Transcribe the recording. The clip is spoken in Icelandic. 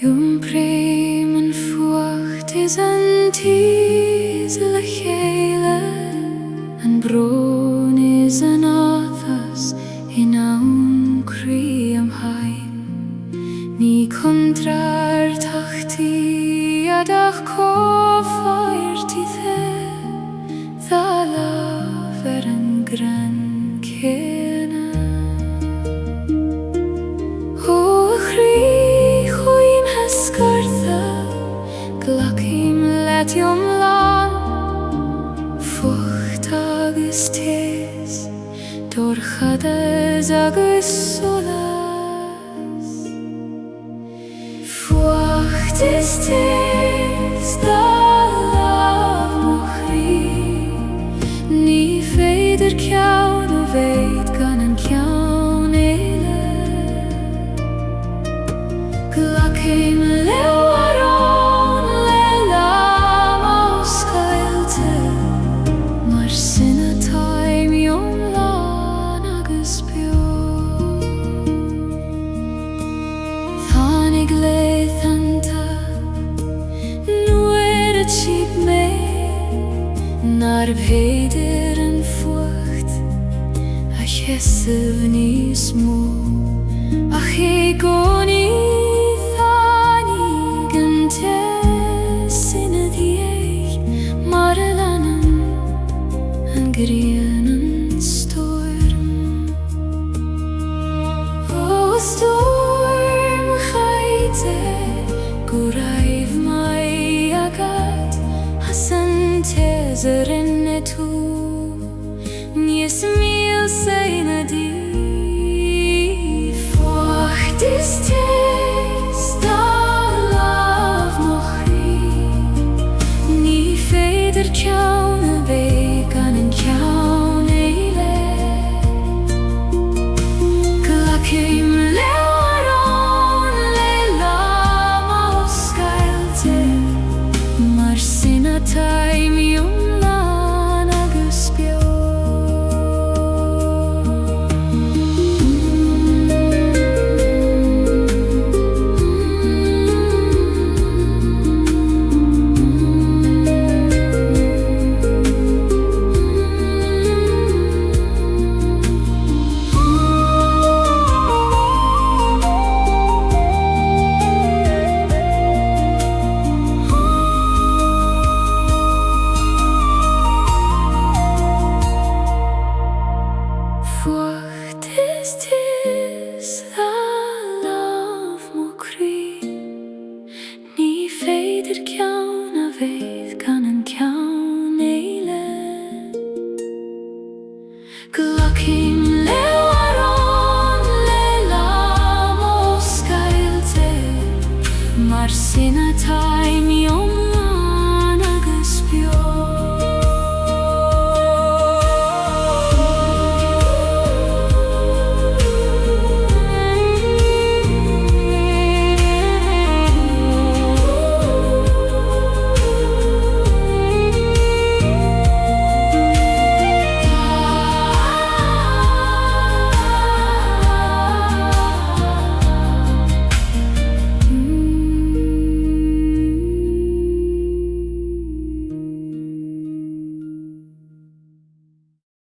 Jum breim yn Fuacht is an tis le Gaeilge, an bron is an athas in awn cri am haim. Ni kontrar tachti adach kofair ti the, dhala ver an gran kena. O chri chuim hesgartha, glachim let yom lan, Fuacht agus tes, dor cottage agus solas. Fuacht is tes, da lav mochri, ni feider kjaun o veit gan an kjaun eile. Glachim lewaron le lam ausgailte, mar sinna taim jom lan agus bio. Thanig leith anta, nu a cheap me, nar peidir an Fuacht, a chesav ní smó, ach e goni thanig an te sinna diech, mar a lanan an grian an storm. O storm chaite, go raibh mai agad, has an teser in e tu, nies mil seina di. Fuacht is tes, da lav mochri, ni feider kjaun a veit gan an kjaun eile. Glachim lewaron le lam ausgailte, mar sinna taim jom lan agus bio. Fuacht is tis, da lav mochri, ni feidir kjaun a veit gan an kjaun eile. Glachim lewaron le lam ausgailte, mar sinna taim